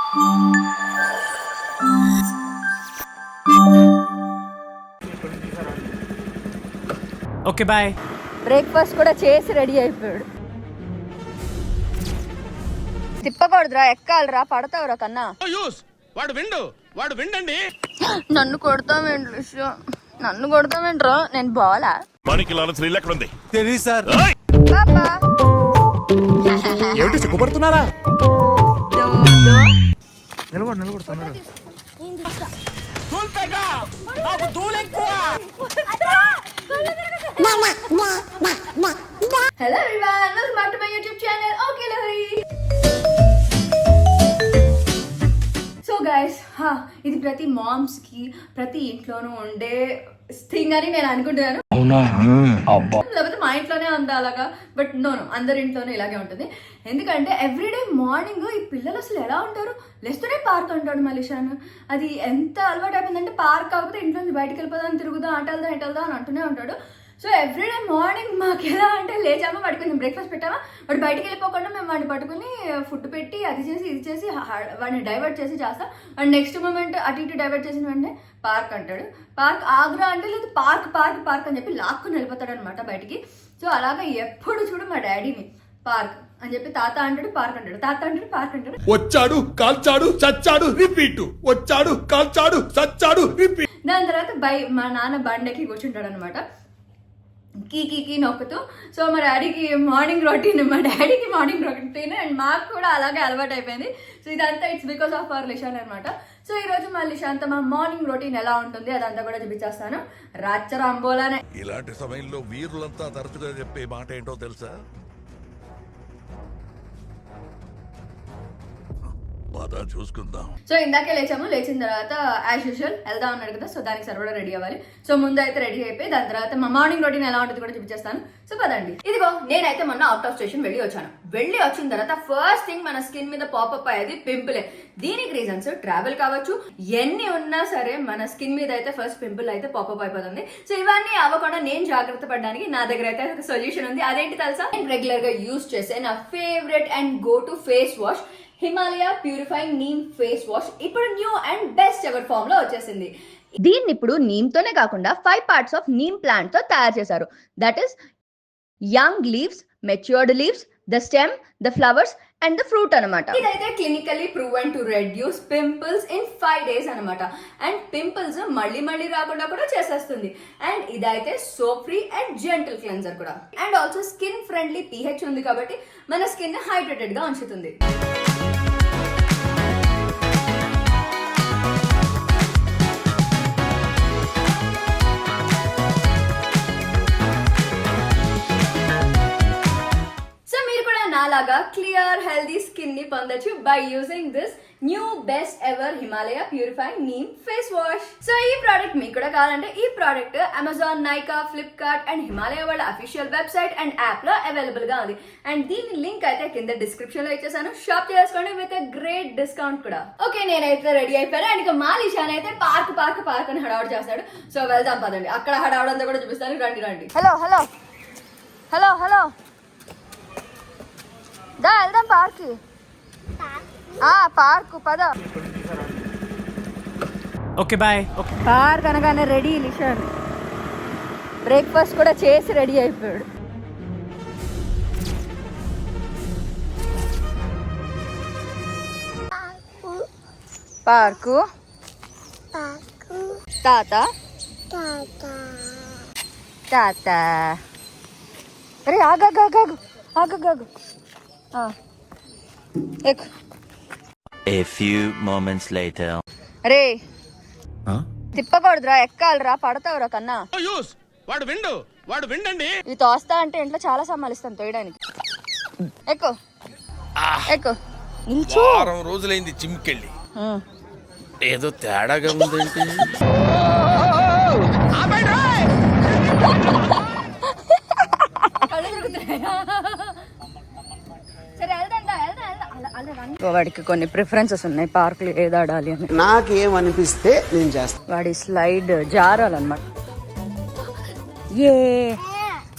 Okay bye. Breakfast కూడా చేసి ready అయిపోయాడు. తిప్పకూడదురా, ఎక్కాలరా, పడతావురా కన్నా. వాడు విండండి. నన్ను కొడతావేంటి? నన్ను కొడతావేంట్రా? నేను బాలా మనకి ఎక్కడ ఉంది తెలియదు సార్. పాపా ఏమిటి సిగ్గుపడుతున్నారా? నిలబడుతున్నారు. Hello everyone, welcome back to my YouTube channel okay Lahari. So guys, ఇది ప్రతి మామ్స్ కి ప్రతి ఇంట్లోనూ ఉండే థింగ్ అని నేను అనుకుంటున్నాను. లేకపోతే మా ఇంట్లోనే ఉందా అలాగా, బట్ నో, అందరి ఇంట్లోనే ఇలాగే ఉంటుంది. ఎందుకంటే ఎవ్రీడే మార్నింగ్ ఈ పిల్లలు అసలు ఎలా ఉంటారు, లేస్తూనే పార్క్ అంటాడు మలిషాను. అది ఎంత అలవాటు అయిపోయిందంటే పార్క్ కాకపోతే ఇంట్లో నుంచి బయటకు వెళ్ళిపోదాం, తిరుగుదాం, అటెళ్దాం ఇటెళ్దాం అని అంటూనే ఉంటాడు. సో ఎవ్రీడే మార్నింగ్ మాకు ఎలా అంటే లేచామా, వాడికి కొంచెం బ్రేక్ఫాస్ట్ పెట్టామా, వాడు బయటకు వెళ్ళిపోకుండా మేము వాడిని పట్టుకుని ఫుడ్ పెట్టి అది చేసి ఇది చేసి వాడిని డైవర్ట్ చేసి చేస్తాం. వాడు నెక్స్ట్ మూమెంట్ అటు ఇటు డైవర్ట్ చేసిన వెంటనే పార్క్ అంటాడు. పార్క్ ఆగ్రా అంటే లేదు, పార్క్ పార్క్ పార్క్ అని చెప్పి లాక్కుని వెళ్ళిపోతాడు అనమాట బయటికి. సో అలాగా ఎప్పుడు చూడు మా డాడీని పార్క్ అని చెప్పి తాత అంటాడు, పార్క్ అంటాడు, తాత అంటాడు, పార్క్ అంటాడు. వచ్చాడు కాల్చాడు చచ్చాడు రిపీట్, వచ్చాడు కాల్చాడు చచ్చాడు రిపీట్. దాని తర్వాత మా నాన్న బండెక్కి కూర్చుంటాడు అనమాట, కీ నొక్కుతూ. సో మా డాడీకి మార్నింగ్ రొటీన్ అండ్ మాకు కూడా అలాగే అలవాటు అయిపోయింది. సో ఇదంతా it's because of our Lishan అనమాట. సో ఈ రోజు మా లిషాన్తో మా మార్నింగ్ రొటీన్ ఎలా ఉంటుంది అదంతా కూడా చూపించేస్తాను. రాచరంబోలానే. ఇలాంటి సమయంలో వీరులంతా తరచుగా చెప్పే మాట ఏంటో తెలుసా? చూసుకుందాం. సో ఇందాకే లేచాము, లేచిన తర్వాత యాజ్ యూజువల్ వెళ్దాం అన్నాడు కదా, సో దానికి సరిపడా రెడీ అవ్వాలి. సో ముందు అయితే రెడీ అయిపోయి దాని తర్వాత మా మార్నింగ్ రొటీన్ ఎలా ఉంటుంది కూడా చూపించేస్తాను. సో పదండి. ఇదిగో నేనైతే మొన్న అవుట్ ఆఫ్ స్టేషన్ వెళ్ళి వచ్చిన తర్వాత ఫస్ట్ థింగ్ మన స్కిన్ మీద పాపప్ అయ్యేది పింపులే. దీనికి రీజన్స్ ట్రావెల్ కావచ్చు, ఎన్ని ఉన్నా సరే మన స్కిన్ మీద అయితే ఫస్ట్ పింపుల్ అయితే పాపప్ అయిపోతుంది. సో ఇవన్నీ అవ్వకుండా నేను జాగ్రత్త పడడానికి నా దగ్గర అయితే ఒక సొల్యూషన్ ఉంది. అదేంటి తెలుసా? నేను రెగ్యులర్ గా యూజ్ చేసే నా favourite and go to face wash Himalaya purifying neem face wash ఇప్పుడు new and best ever form లో వచ్చేసింది. దీన్ని ఇప్పుడు నీమ్ తోనే కాకుండా 5 parts ఆఫ్ నీమ్ ప్లాంట్ తో తయారు చేశారు. That is young leaves, matured leaves, the stem, the flowers and the fruit అనమాట. ఇదైతే clinically proven to reduce pimples in 5 days అనమాట. అండ్ పింపుల్స్ మళ్ళీ రాకుండా కూడా చేసేస్తుంది. అండ్ ఇదైతే soap free and gentle cleanser కూడా. And also skin friendly pH ఉంది కాబట్టి మన స్కిన్ హైడ్రేటెడ్ గా ఉంచుతుంది. అలాగా క్లియర్ హెల్దీ స్కిన్ ని పొందొచ్చు by using this new best ever Himalaya purifying neem face wash. So ఈ ప్రోడక్ట్ మీకు కూడా కావాలంటే ఈ product Amazon, Nykaa, Flipkart and Himalaya వాళ్ళ అఫీషియల్ వెబ్సైట్ అండ్ యాప్ లో అవైలబుల్ గా ఉంది. అండ్ దీని లింక్ అయితే కింద డిస్క్రిప్షన్ లో ఇచ్చేసాను. షాప్ చేసుకోండి విత్ గ్రేట్ డిస్కౌంట్ కూడా. ఓకే, నేనైతే రెడీ అయిపోయాను. అండ్ ఇక మా లిషాన్ అయితే పార్క్ పార్క్ పార్క్ అని హడావుడు చేస్తాడు. సో వెళ్దాం పదండి, అక్కడ హడావుడు అంతా కూడా చూపిస్తాను. రండి. హలో హలో హలో హలో దా వెళ్దాం పార్క్. పార్క్ పద. Okay bye. పార్క్ అనగానే రెడీ లిషాన్. బ్రేక్ఫాస్ట్ కూడా చేసి రెడీ అయిపోయాడు. పార్కు తాత తాత. అరే ఆగాగు. A few moments later. అరే తిప్పకూడదురా, ఎక్కాలరా, పడతావురా కన్నా. వాడు విండండి. ఇది తోస్తా అంటే ఇంట్లో చాలా సామాన్లు ఇస్తాను తోయడానికి. ఎక్కు నిల్చో. వారం రోజులైంది జిమ్కెళ్ళి, ఏదో తేడాగా ఉందేంటి? వాడికి కొన్ని ప్రిఫరెన్సెస్ ఉన్నాయి పార్కులు ఏది ఆడాలి అని. నాకేమనిపిస్తే నేను చేస్తాను. వాడి స్లైడ్ జారాలన్నమాట.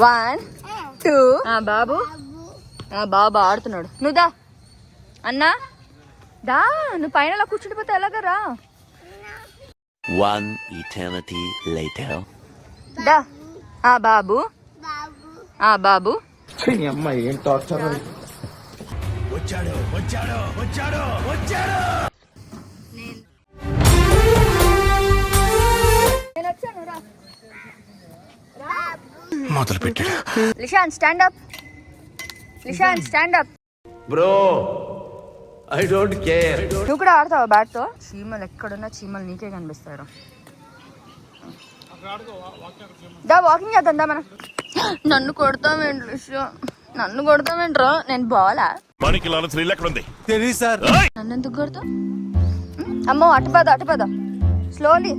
1 2 బాబు ఆడుతున్నాడు. నువ్వుదా అన్నా దా నువ్వు పైన అలా కూర్చుండిపోతే ఎలాగరా? One eternity later. దా ఆ బాబు ఆ బాబు అమ్మాయి ఏం టార్చర్. నేను వచ్చాను రా. మొదలు పెట్టాడు. Lishan stand up. Lishan stand up. Bro I don't care. నువ్వు కూడా ఆడతావా బ్యాట్ తో? చీమలు ఎక్కడున్నా చీమలు నీకే కనిపిస్తాయి. దా వాకింగ్ చేద్దాం దా మనం. నన్ను కొడతావేంటి లిషా? నన్ను కొడతావేంట్రా? నేను బాలా మనకి లాల శ్రీలు ఎక్కడ ఉంది? తెలియదు సార్. నన్ను ఎందుకు కొడతావు? అమ్మో అటుపద స్లోలీ.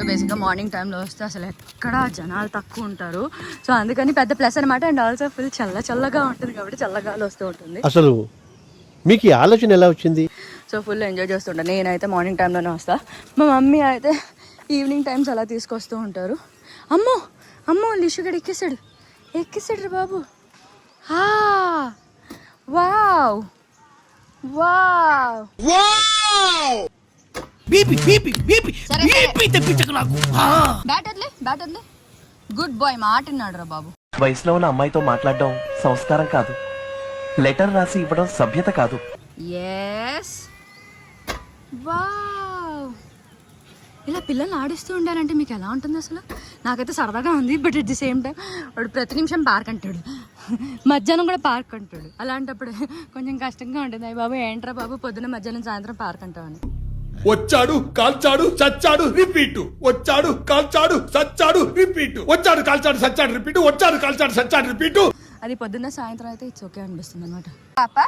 బేసిక్గా మార్నింగ్ టైంలో వస్తే అసలు ఎక్కడ జనాలు తక్కువ ఉంటారు. సో అందుకని పెద్ద ప్లస్ అనమాట. అండ్ ఆల్సో ఫుల్ చల్లగా ఉంటుంది కాబట్టి చల్లగాలి వస్తూ ఉంటుంది. అసలు మీకు ఈ ఆలోచన ఎలా వచ్చింది? సో ఫుల్ ఎంజాయ్ చేస్తుంటాను. నేనైతే మార్నింగ్ టైంలోనే వస్తా. మా మమ్మీ అయితే ఈవినింగ్ టైమ్స్ అలా తీసుకొస్తూ ఉంటారు. అమ్మో లిషుగడు ఎక్కేసాడు రా బాబు. వావ్ బ్యాట్ వదిలే. గుడ్ బాయ్ మాట విన్నాడు రా బాబు. వయసులో ఉన్న అమ్మాయితో మాట్లాడడం సంస్కారం కాదు, లెటర్ రాసి ఇవ్వడం సభ్యత కాదు. Yes wow. ఇలా పిల్లల్ని ఆడిస్తూ ఉండాలంటే మీకు ఎలా ఉంటుంది అసలు? నాకైతే సరదాగా ఉంది. But at the same time వాడు ప్రతి నిమిషం పార్క్ అంటాడు, మధ్యాహ్నం కూడా పార్క్ అంటాడు. అలాంటప్పుడు కొంచెం కష్టంగా ఉంటుంది. అయ్యి బాబు ఏంట్రా బాబు పొద్దున్న మధ్యాహ్నం సాయంత్రం పార్క్ అంటావని. వచ్చాడు కాల్చాడు చచ్చాడు రిపీట్. వచ్చాడు కాల్చాడు చచ్చాడు రిపీట్. వచ్చాడు కాల్చాడు చచ్చాడు రిపీట్. వచ్చాడు కాల్చాడు చచ్చాడు రిపీట్. అది పొద్దున్న సాయంత్రం అయితే ఇట్స్ ఓకే అనిపిస్తుంది అనమాట. పాపా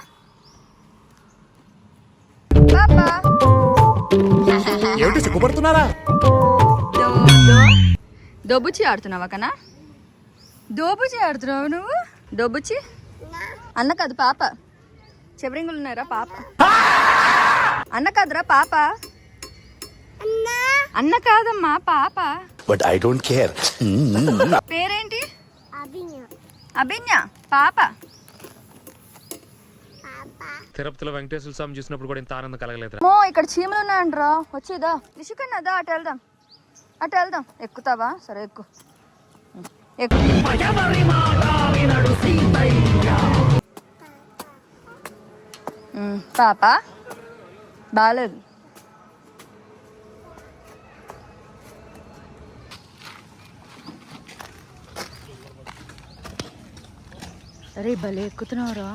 ఏమిటి సిగ్గుపడుతున్నారా? దోబుచి ఆడుతున్నావా కన్నా? దోబుచి ఆడుతున్నావు నువ్వు? దోబుచి అన్న కాదు పాప. చెవరింగులు ఉన్నారా పాప? అన్న కాదురా పాప. అన్న కాదమ్మా పాప. But I don't care. పేరేంటి? అభిజ్ఞ పాప. తిరుపతిలో వెంకటేశ్వర స్వామి చూసినప్పుడు కూడా ఇంత ఆనందం కలగలేదు. మో ఇక్కడ చీమలు ఉన్నాయంట్రా. వచ్చేదా రిషికన్నదా? అటు వెళ్దాం. ఎక్కుతావా? సరే ఎక్కు. పాప బాలేదు. అరే భలే ఎక్కుతున్నావురా.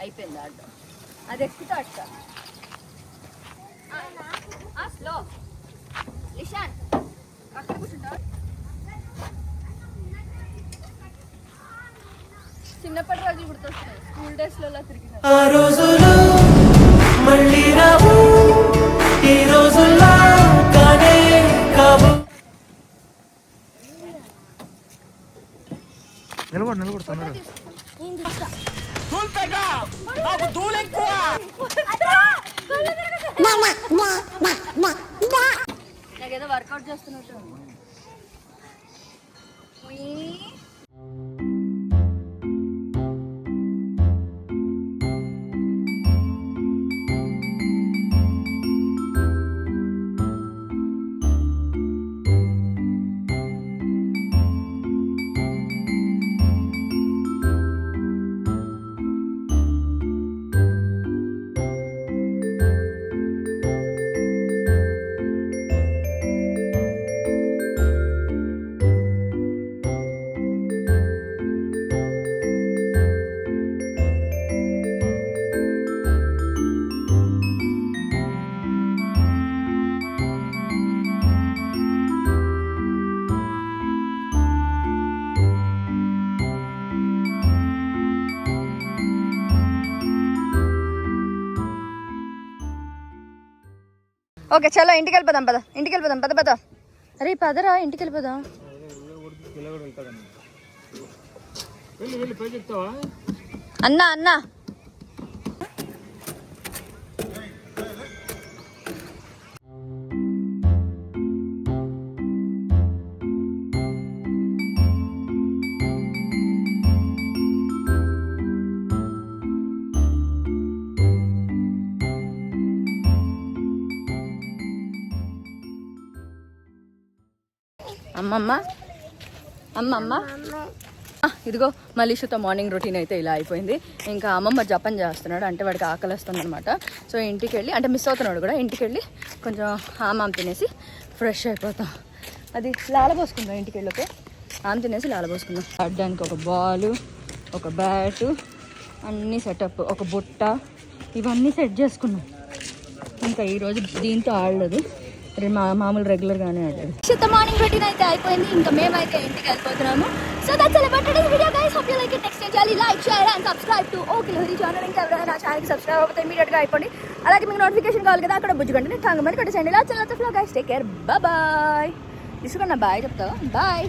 అయిపోయింది ఆట. అది ఎక్కుతా అట్ట స్లో. లిషాన్ అక్కడ కూర్చుంటావా? చిన్నప్పటి రోజులు గుర్తొస్తాయి. స్కూల్ డేస్ లో తిరిగి నిలబడు తొందరగా. నాకేదో వర్కౌట్ చేస్తున్నట్టు. ఓకే చలో ఇంటికి వెళ్ళిపోదాం పద, ఇంటికి వెళ్ళిపోదాం పద పద. అరే పదరా ఇంటికి వెళ్ళిపోదాం. అన్నా అన్నా అమ్మమ్మ అమ్మమ్మ ఇదిగో మలీషుతో మార్నింగ్ రొటీన్ అయితే ఇలా అయిపోయింది. ఇంకా అమ్మమ్మ జపం చేస్తున్నాడు, అంటే వాడికి ఆకలి వస్తుంది అనమాట. సో ఇంటికి వెళ్ళి అంటే మిస్ అవుతున్నాడు కూడా, ఇంటికి వెళ్ళి కొంచెం ఆమాం తినేసి ఫ్రెష్ అయిపోతాం. అది లాలబోసుకుందాం ఇంటికి వెళ్ళి. ఓకే ఆమె తినేసి లాలబోసుకుందాం. ఆడడానికి ఒక బాలు, ఒక బ్యాటు, అన్నీ సెటప్, ఒక బుట్ట, ఇవన్నీ సెట్ చేసుకున్నాం. ఇంకా ఈరోజు దీంతో ఆడలేదు, మామూలు రెగ్యులర్గానే ఆడలేదు. మార్నింగ్ రొటీన్ అయితే అయిపోయింది, ఇంకా మేమైతే ఇంటికి వెళ్ళిపోతున్నాము. So that's all about today's video guys. Hope you like it. Next time చేయాలి like share and subscribe to okay Lahari channel. ఇంకా ఎవరైనా నా ఛానల్కి సబ్స్క్రైబ్ అవుతే ఇమీడియట్గా అయిపోండి. అలాగే మీకు నోటిఫికేషన్ కావాలి కదా, అక్కడ బుజ్జుగంటని టాంగ్ మరి కొట్టేసండి. ఇలా చాలా బాయ్. తీసుకున్నా బాయ్ చెప్తావా? బాయ్.